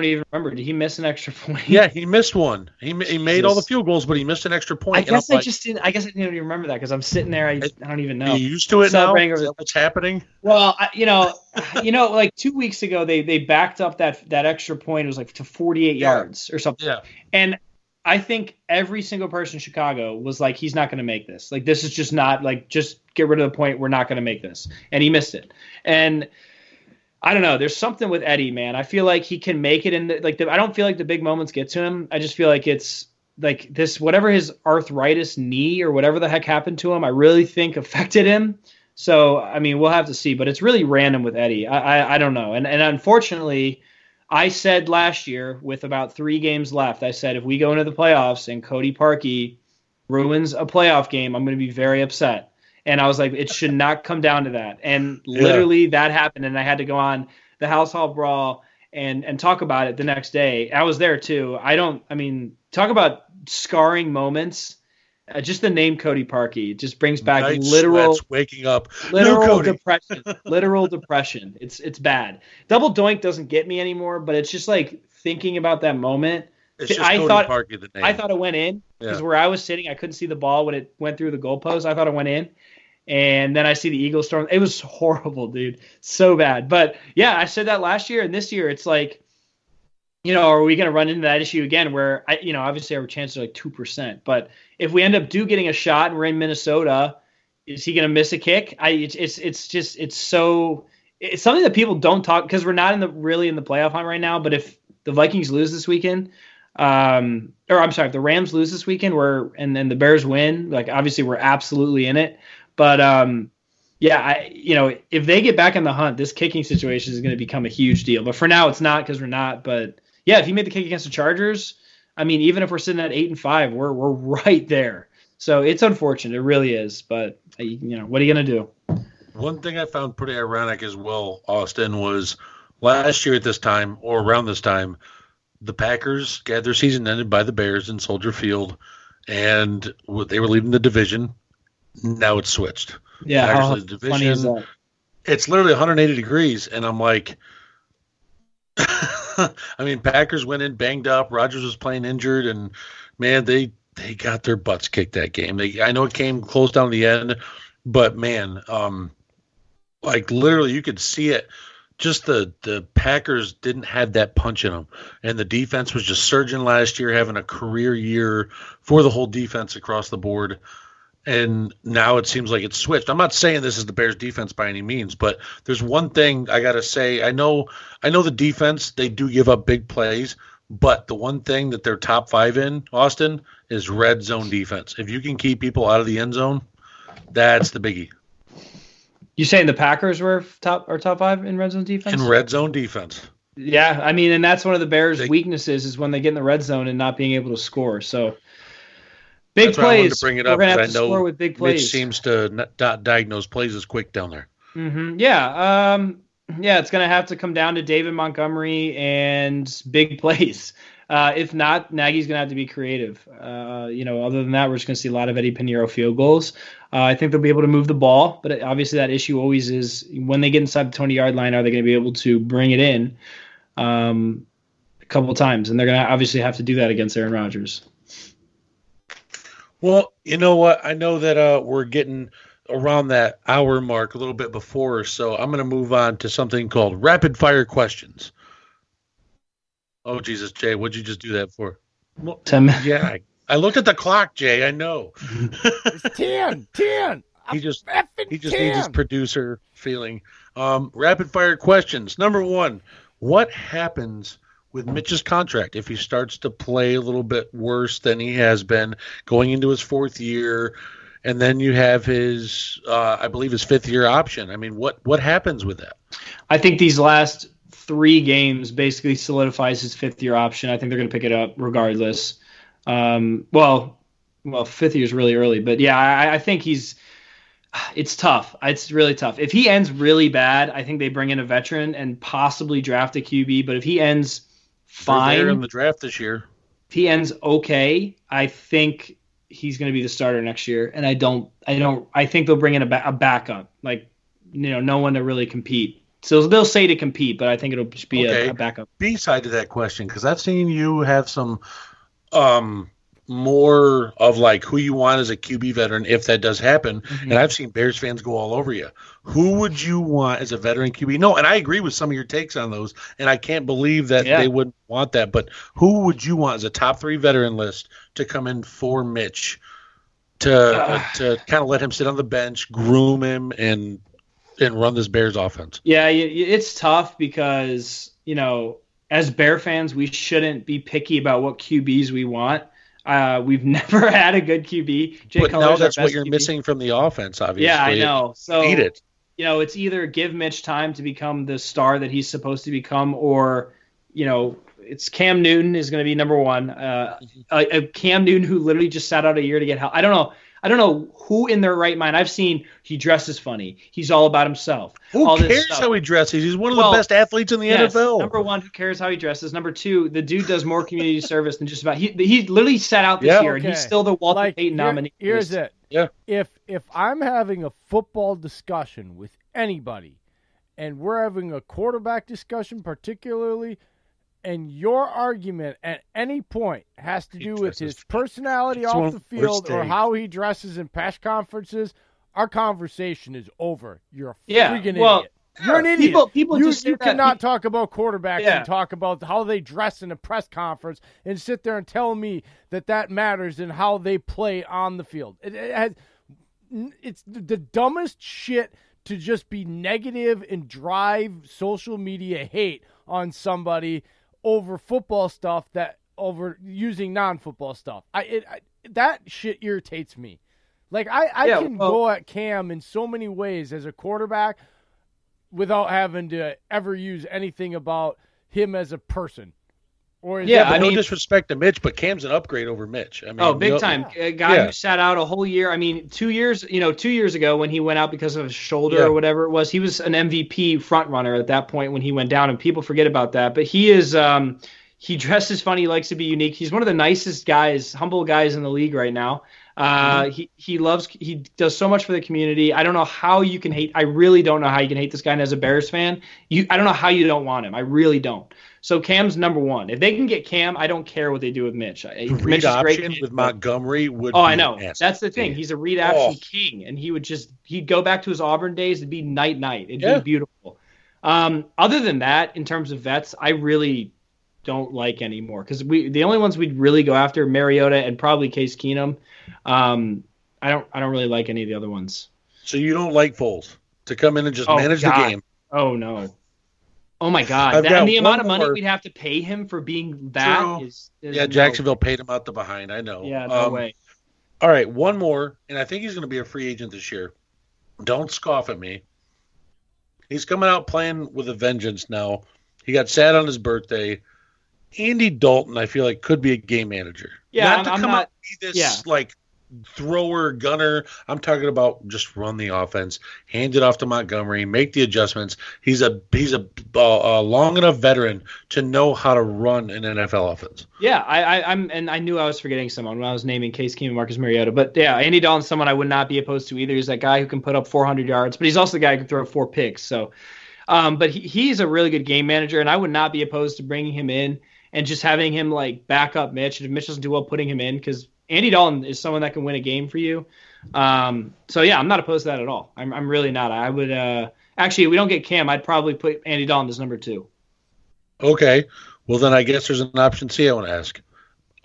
don't even remember. Did he miss an extra point? Yeah, he missed one. He made all the field goals, but he missed an extra point. I guess I didn't even remember that because I'm sitting there. I don't even know. Are you used to it now? Is that what's happening? Well, like 2 weeks ago, they backed up that extra point. It was like to 48 yards or something. Yeah. And I think every single person in Chicago was like, he's not going to make this. Like, this is just not like, just get rid of the point. We're not going to make this. And he missed it. And I don't know. There's something with Eddie, man. I feel like he can make it I don't feel like the big moments get to him. I just feel like it's like this, whatever his arthritis knee or whatever the heck happened to him, I really think affected him. So, I mean, we'll have to see, but it's really random with Eddie. I don't know. And unfortunately, I said last year with about 3 games left, I said, if we go into the playoffs and Cody Parkey ruins a playoff game, I'm going to be very upset. And I was like, it should not come down to that. And literally that happened. And I had to go on the House Hall Brawl and talk about it the next day. I was there too. Talk about scarring moments. Just the name Cody Parkey just brings back literal waking up, literal depression, literal depression. It's bad. Double doink doesn't get me anymore, but it's just like thinking about that moment. I thought it went in because where I was sitting, I couldn't see the ball when it went through the goalpost. I thought it went in. And then I see the Eagles storm. It was horrible, dude. So bad. But yeah, I said that last year, and this year it's like, are we going to run into that issue again where, obviously our chances are like 2%. But if we end up getting a shot and we're in Minnesota, is he going to miss a kick? It's something that people don't talk, because we're not really in the playoff hunt right now. But if the Vikings lose this weekend, if the Rams lose this weekend, and then the Bears win, like obviously we're absolutely in it. But if they get back in the hunt, this kicking situation is going to become a huge deal. But for now, it's not, because we're not. But yeah, if he made the kick against the Chargers, I mean, even if we're sitting at 8-5, we're right there. So it's unfortunate, it really is. But what are you going to do? One thing I found pretty ironic as well, Austin, was last year at this time, or around this time, the Packers had their season ended by the Bears in Soldier Field, and they were leading the division. Now it's switched. Yeah, how funny is that? It's literally 180 degrees, and I'm like, Packers went in banged up. Rodgers was playing injured, and man, they got their butts kicked that game. I know it came close down to the end, but man, literally you could see it. Just the Packers didn't have that punch in them, and the defense was just surging last year, having a career year for the whole defense across the board. And now it seems like it's switched. I'm not saying this is the Bears defense by any means, but there's one thing I got to say. I know the defense, they do give up big plays, but the one thing that they're top 5 in, Austin, is red zone defense. If you can keep people out of the end zone, that's the biggie. You saying the Packers were top 5 in red zone defense? In red zone defense. Yeah, and that's one of the Bears' weaknesses is when they get in the red zone and not being able to score. So big plays. To bring it up, we're going to have to score with big plays. Mitch seems to not diagnose plays as quick down there. Mm-hmm. Yeah. It's going to have to come down to David Montgomery and big plays. If not, Nagy's going to have to be creative. Other than that, we're just going to see a lot of Eddie Pinheiro field goals. I think they'll be able to move the ball, but obviously that issue always is when they get inside the 20-yard line, are they going to be able to bring it in a couple of times? And they're going to obviously have to do that against Aaron Rodgers. Well, you know what? I know that we're getting around that hour mark a little bit before, so I'm going to move on to something called rapid fire questions. Oh, Jesus, Jay, what'd you just do that for? Well, 10 minutes. Yeah, I looked at the clock, Jay. I know. It's 10. He just needs his producer feeling. Rapid fire questions. Number 1, what happens with Mitch's contract if he starts to play a little bit worse than he has been going into his 4th year, and then you have his, I believe, his 5th-year option? I mean, what happens with that? I think these last 3 games basically solidifies his 5th-year option. I think they're going to pick it up regardless. Well, 5th year is really early, but yeah, I think it's tough. It's really tough. If he ends really bad, I think they bring in a veteran and possibly draft a QB. But if he ends fine, they're in the draft this year. If he ends okay, I think he's going to be the starter next year. And I think they'll bring in a backup, no one to really compete So they'll say to compete, but I think it'll just be a backup. B side to that question, because I've seen you have some more of like who you want as a QB veteran if that does happen. And I've seen Bears fans go all over you. Who would you want as a veteran QB? No, and I agree with some of your takes on those, and I can't believe that they wouldn't want that. But who would you want as a top 3 veteran list to come in for Mitch to kind of let him sit on the bench, groom him, and run this Bears offense? Yeah, it's tough because, as Bear fans, we shouldn't be picky about what QBs we want. We've never had a good QB. But now that's what you're missing from the offense, obviously. Yeah, I know. So need it. It's either give Mitch time to become the star that he's supposed to become, or, it's Cam Newton is going to be number one. A Cam Newton who literally just sat out a year to get help. I don't know who in their right mind. I've seen he dresses funny. He's all about himself. Who cares how he dresses? He's one of the best athletes in the NFL. Number one, who cares how he dresses? Number two, the dude does more community service than just about. He literally sat out this year, and he's still the Walter Payton nominee. Here's it. Yeah. If I'm having a football discussion with anybody, and we're having a quarterback discussion particularly, and your argument at any point has to do with his personality off the field or how he dresses in press conferences, our conversation is over. You're a freaking idiot. You're an idiot. You cannot talk about quarterbacks and talk about how they dress in a press conference and sit there and tell me that matters in how they play on the field. It's the dumbest shit to just be negative and drive social media hate on somebody over football stuff over using non-football stuff. That shit irritates me. Like I can go at Cam in so many ways as a quarterback without having to ever use anything about him as a person. No disrespect to Mitch, but Cam's an upgrade over Mitch. Big time. A guy who sat out a whole year. 2 years, 2 years ago when he went out because of his shoulder or whatever it was, he was an MVP front runner at that point when he went down, and people forget about that. But he is, he dresses funny. He likes to be unique. He's one of the nicest guys, humble guys in the league right now. He does so much for the community. I don't know how you can hate. I really don't know how you can hate this guy. And as a Bears fan, I don't know how you don't want him. I really don't. So Cam's number one. If they can get Cam, I don't care what they do with Mitch. Mitch is great with Montgomery would. Oh, I know. That's the thing. He's a read option king, and he'd go back to his Auburn days. It'd be night. It'd be beautiful. Other than that, in terms of vets, I really don't like anymore because the only ones we'd really go after are Mariota and probably Case Keenum. I don't really like any of the other ones. So you don't like Foles to come in and just manage the game? Oh no. Oh my God! And the amount of money we'd have to pay him for being that is Jacksonville paid him out the behind. I know. Yeah, no way. All right, one more, and I think he's going to be a free agent this year. Don't scoff at me. He's coming out playing with a vengeance now. He got sad on his birthday. Andy Dalton, I feel like, could be a game manager. Yeah, not to come out and be this like thrower, gunner. I'm talking about just run the offense, hand it off to Montgomery, make the adjustments. He's a long enough veteran to know how to run an NFL offense. Yeah, I knew I was forgetting someone when I was naming Case Keenum, Marcus Mariota. But yeah, Andy Dalton's someone I would not be opposed to either. He's that guy who can put up 400 yards, but he's also the guy who can throw 4 picks. So, but he's a really good game manager, and I would not be opposed to bringing him in and just having him like back up Mitch. And if Mitch doesn't do well, putting him in because Andy Dalton is someone that can win a game for you. So yeah, I'm not opposed to that at all. I'm really not. I would actually, if we don't get Cam, I'd probably put Andy Dalton as number 2. Okay. Well, then I guess there's an option C I want to ask.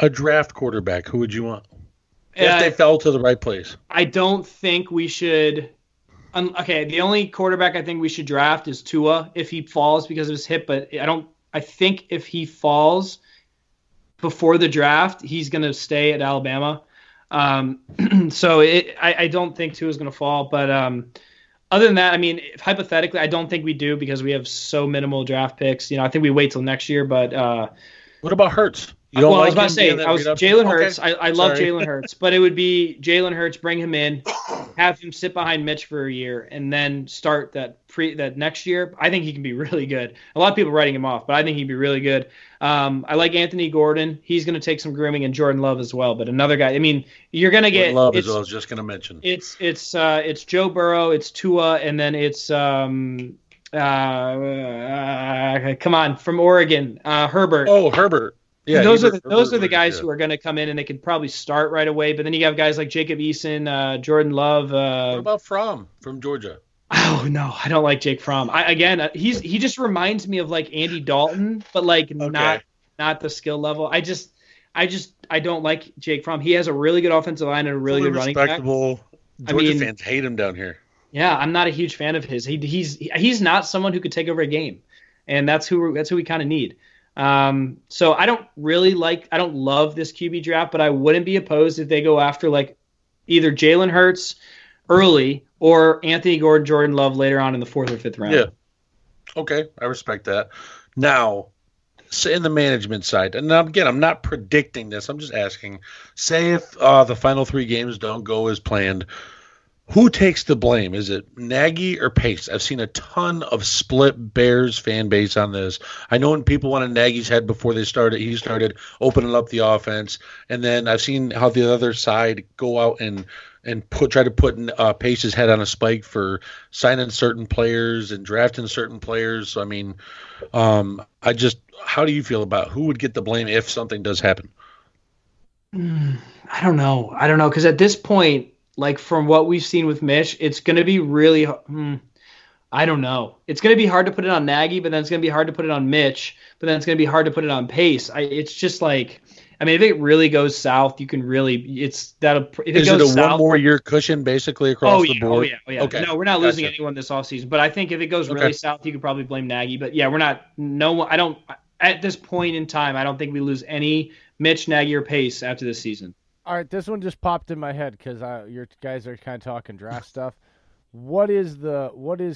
A draft quarterback, who would you want? If they fell to the right place. I don't think we should. Okay, the only quarterback I think we should draft is Tua if he falls because of his hip, but I think if he falls before the draft, he's going to stay at Alabama. So I don't think Tua is going to fall. But other than that, I mean, hypothetically, I don't think we do because we have so minimal draft picks. I think we wait till next year. But what about Hurts? I was about to say, Jalen Hurts. Okay. I love Jalen Hurts, but it would be Jalen Hurts, bring him in, have him sit behind Mitch for a year, and then start that next year. I think he can be really good. A lot of people writing him off, but I think he'd be really good. I like Anthony Gordon. He's going to take some grooming, and Jordan Love as well. But another guy, I mean, you're going to get Love as well. I was just going to mention. It's Joe Burrow, it's Tua, and then it's come on, from Oregon, Herbert. Oh, Herbert. Yeah, Those are the guys yeah. who are going to come in and they could probably start right away. But then you have guys like Jacob Eason, Jordan Love. What about from Georgia? Oh no, I don't like Jake Fromm. He just reminds me of like Andy Dalton, but like Okay. not the skill level. I don't like Jake Fromm. He has a really good offensive line and a really Fully good running back. respectable. I Georgia mean, fans hate him down here. yeah, I'm not a huge fan of his. He's not someone who could take over a game, and that's who we kind of need. So I don't love this QB draft, but I wouldn't be opposed if they go after like either Jalen Hurts early or Anthony Gordon, Jordan Love later on in the 4th or 5th round. Yeah. Okay, I respect that. Now, in the management side, and again, I'm not predicting this. I'm just asking. Say if the final 3 games don't go as planned, who takes the blame? Is it Nagy or Pace? I've seen a ton of split Bears fan base on this. I know when people wanted Nagy's head before he started opening up the offense, and then I've seen how the other side go out and try to put Pace's head on a spike for signing certain players and drafting certain players. So I mean, how do you feel about who would get the blame if something does happen? I don't know because at this point, like from what we've seen with Mitch, it's going to be really. I don't know. It's going to be hard to put it on Nagy, but then it's going to be hard to put it on Mitch, but then it's going to be hard to put it on Pace. It's just like, I mean, if it really goes south, you can really. Is it a south, 1 more year cushion basically across the board? Oh yeah. Okay. No, we're not losing anyone this offseason. But I think if it goes really south, you could probably blame Nagy. But yeah, we're not. No one. I don't. At this point in time, I don't think we lose any Mitch, Nagy, or Pace after this season. All right, this one just popped in my head because your guys are kind of talking draft stuff. What is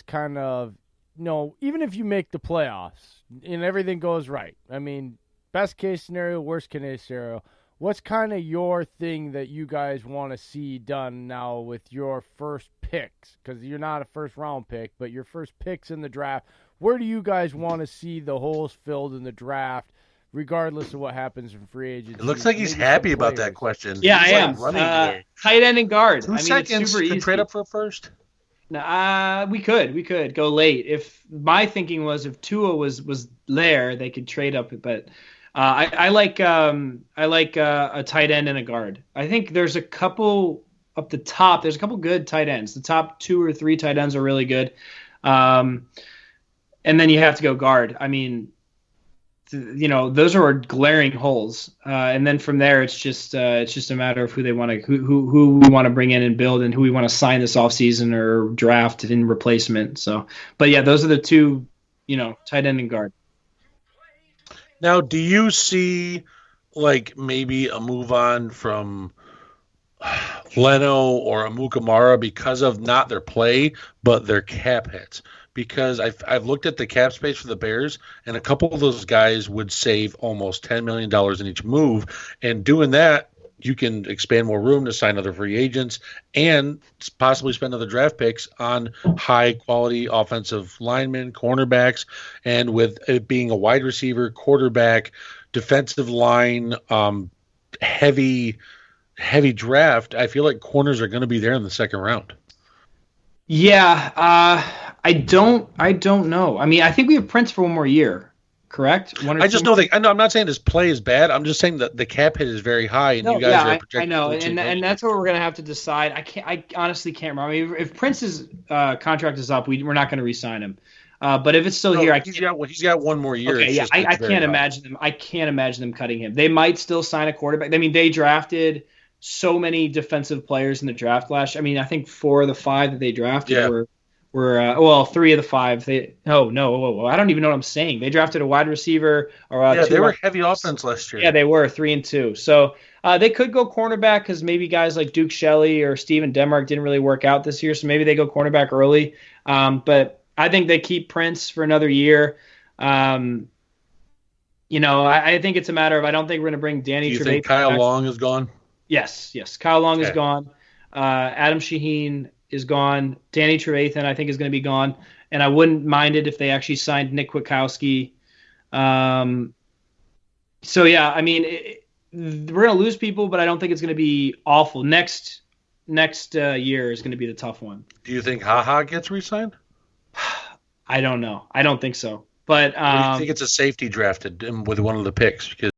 kind of, even if you make the playoffs and everything goes right, I mean, best case scenario, worst case scenario, what's kind of your thing that you guys want to see done now with your first picks? Because you're not a first round pick, but your first picks in the draft. Where do you guys want to see the holes filled in the draft? Regardless of what happens in free agency. It looks like he's happy about that question. Yeah, he's I am. Tight end and guard. 2 seconds it's super easy. Trade up for a first? We could go late. If my thinking was if Tua was there, they could trade up. But I like a tight end and a guard. I think there's a couple up the top. There's a couple good tight ends. The top 2 or 3 tight ends are really good. And then you have to go guard. I mean, those are glaring holes, and then from there it's just a matter of who we want to bring in and build, and who we want to sign this offseason or draft in replacement. So, but yeah, those are the 2, tight end and guard. Now, do you see like maybe a move on from Leno or Amukamara because of not their play but their cap hits? Because I've looked at the cap space for the Bears, and a couple of those guys would save almost $10 million in each move. And doing that, you can expand more room to sign other free agents and possibly spend other draft picks on high-quality offensive linemen, cornerbacks, and with it being a wide receiver, quarterback, defensive line, heavy draft, I feel like corners are going to be there in the second round. Yeah, I don't know. I mean, I think we have Prince for 1 more year, correct? I'm not saying his play is bad. I'm just saying that the cap hit is very high, and you guys are projected. I know, and that's what we're gonna have to decide. I honestly can't remember. I mean, if Prince's contract is up, we're not gonna re-sign him. But if it's still here, he's got 1 more year. Okay, yeah, I can't imagine them. I can't imagine them cutting him. They might still sign a quarterback. I mean, they drafted so many defensive players in the draft last year. I mean, I think 4 of the 5 that they drafted were 3 of the 5. I don't even know what I'm saying. They drafted a wide receiver or they were heavy offense last year. Yeah, they were 3 and 2. So they could go cornerback because maybe guys like Duke Shelley or Steven Denmark didn't really work out this year. So maybe they go cornerback early. But I think they keep Prince for another year. I think it's a matter of I don't think we're going to bring Danny Trevathan. Do you think Kyle Long is gone? Yes. Kyle Long is gone. Adam Shaheen is gone. Danny Trevathan, I think, is going to be gone. And I wouldn't mind it if they actually signed Nick Kwiatkowski. So, yeah, I mean, we're going to lose people, but I don't think it's going to be awful. Next year is going to be the tough one. Do you think HaHa gets re-signed? I don't know. I don't think so. But Or do you think it's a safety drafted with one of the picks? Because